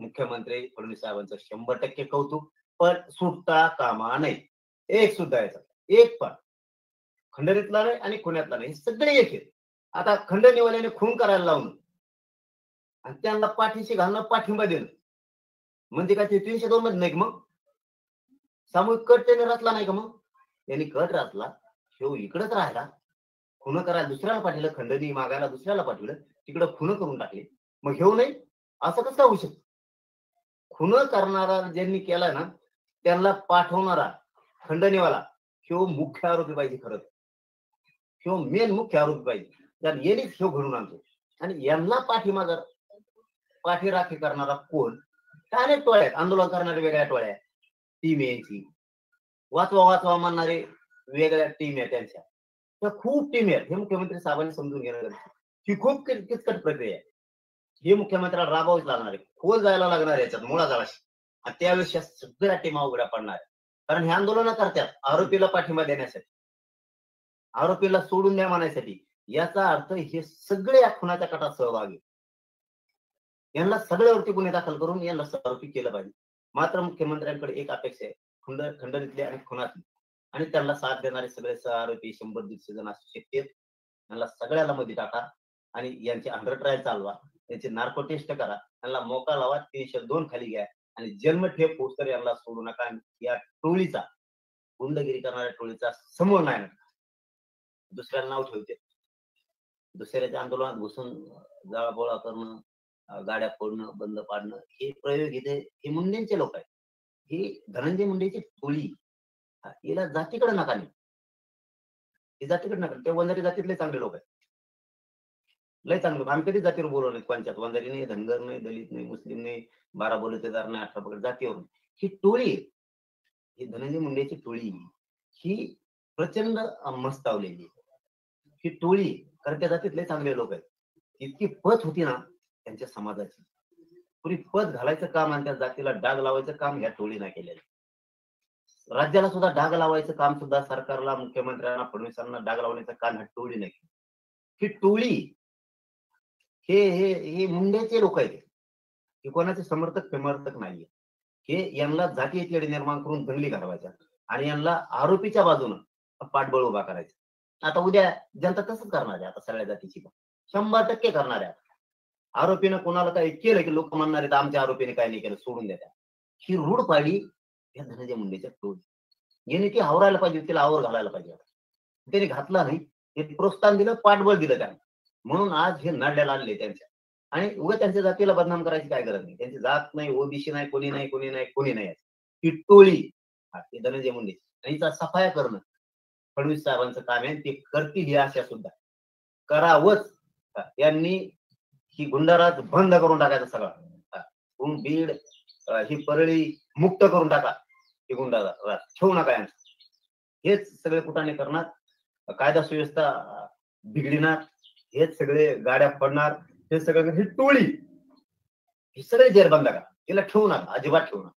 मुख्यमंत्री फडणवीस साहेबांचं 100% कौतुक, पण सुटता कामा नये. एक सुद्धा याचा एक पण खंडणीतला नाही आणि खुण्यातला नाही, सगळे एक आहेत. आता खंडणीवाल्याने खून करायला लावणं आणि त्यांना पाठीशी घालणं, पाठिंबा देणं म्हणजे काय ते 302 मध्ये नाही मग सामूहिक कट त्याने रचला नाही का? मग त्यांनी कट रचला, ह्यो इकडंच राहिला, खुनं करायला दुसऱ्याला पाठवलं, खंडणी मागायला दुसऱ्याला पाठवलं, तिकडं खुनं करून टाकले. मग ह्यो नाही असं कसं होऊ शकतं? खुनं करणारा ज्यांनी केला ना त्यांना पाठवणारा खंडणीवाला ह्यो मुख्य आरोपी पाहिजे. खरं ह्यो मेन मुख्य आरोपी पाहिजे. तर येणीच ह्यो घडून आणतो आणि यांना पाठीमागं पाठीराखी करणारा कोण? अनेक टोळ्या आहेत. आंदोलन करणारे वेगळ्या टोळ्या, टीम यायची, वाचवा वाचवा म्हणणारे वेगळ्या टीम आहे त्यांच्या. त्या खूप टीम आहेत. हे मुख्यमंत्री साहेबांनी समजून घेणं गरजेचं आहे. ही खूप किचकट प्रक्रिया आहे. हे मुख्यमंत्र्याला राबावंच लागणार आहे. खोल जायला लागणार आहे याच्यात मुळाजाळाशी. आणि त्यावेळेस या सगळ्या टीमा उघड्या पडणार आहेत. कारण हे आंदोलन करतात आरोपीला पाठिंबा देण्यासाठी, आरोपीला सोडून द्या म्हणायसाठी. याचा अर्थ हे सगळे या खुनाच्या कटात सहभागी. यांना सगळ्यावरती गुन्हे दाखल करून यांना आरोपी केलं पाहिजे. मात्र मुख्यमंत्र्यांकडे एक अपेक्षा आहे, खंडणीतले आणि खुनातले आणि त्यांना साथ देणारे सगळे आरोपी 100-150 जण असू शकतात. यांना सगळ्याला मध्ये टाका आणि यांची अंडर ट्रायल चालवा, यांची नार्को टेस्ट करा, यांना मोका लावा, 302 खाली घ्या आणि जन्मठेप पोस्टर यांना सोडू नका. या टोळीचा, गुंडगिरी करणाऱ्या टोळीचा समूळ नाही नका. दुसऱ्याला नाव ठेवते, दुसऱ्याच्या आंदोलनात घुसून जाळपोळा करणं, गाड्या फोडणं, बंद पाडणं, हे प्रयोग इथे हे मुंडेंचे लोक आहेत. ही धनंजय मुंडेची टोळी. हिला जातीकडे नका नाही, ही जातीकडे नका. ते वंजारी जातीतले चांगले लोक आहेत, लय चांगलं. आम्ही कधी जातीवर बोलवलं पंचायत. वंजारी नाही, धनगर नाही, दलित नाही, मुस्लिम नाही, 12 बलुतेदार नाही, 18 पकड जातीवर. ही टोळी, ही धनंजय मुंडेची टोळी, ही प्रचंड मस्तावलेली ही टोळी. कारण त्या जातीतले चांगले लोक आहेत. इतकी पत होती ना त्यांच्या समाजाची, पुरी पत घालायचं काम आणि त्या जातीला डाग लावायचं काम ह्या टोळीने केलेलं. राज्याला सुद्धा डाग लावायचं काम सुद्धा सरकारला, मुख्यमंत्र्यांना, फडणवीसांना डाग लावण्याचं काम ह्या टोळीने केलं. ही टोळी हे हे हे मुंडेचे लोक आहेत. हे कोणाचे समर्थक समर्थक नाहीये. हे यांना जातीय तेढ निर्माण करून दंगली घडवायच्या आणि यांना आरोपीच्या बाजूनं पाठबळ उभा करायचा. आता उद्या जनता तसंच करणार आहे. आता सगळ्या जातीची 100% करणार आहे. आरोपीनं कोणाला काही केलं की लोक म्हणणार आहेत आमच्या आरोपीने काही नाही केलं, सोडून द्या. ही रूढ पाडी या धनंजय मुंडेच्या टोळी. याने ती आवरायला पाहिजे, तिला आवर घालायला पाहिजे. त्याने घातला नाही, हे प्रोत्साहन दिलं, पाठबळ दिलं त्यांना. म्हणून आज हे नड्याला आले त्यांच्या. आणि उगा त्यांच्या जातीला बदनाम करायची काय गरज नाही. त्यांची जात नाही, ओबीसी नाही, कोणी नाही, कोणी नाही, कोणी नाही. ही टोळी, ही धनंजय मुंडे यांचा सफाया करणं फडणवीस साहेबांचं काम आहे. ते करतील ही आशा सुद्धा करावंच. यांनी ही गुंडाराज बंद करून टाकायचं सगळं. बीड ही परळी मुक्त करून टाका. ही गुंडाराज ठेवू नका यांचं. हेच सगळे कुठाने करणार, कायदा सुव्यवस्था बिघडणार, हेच सगळे गाड्या पडणार, हे सगळं ही टोळी, हे सगळे जेरबंद करा. हिला ठेवू नका, अजिबात ठेवू नका.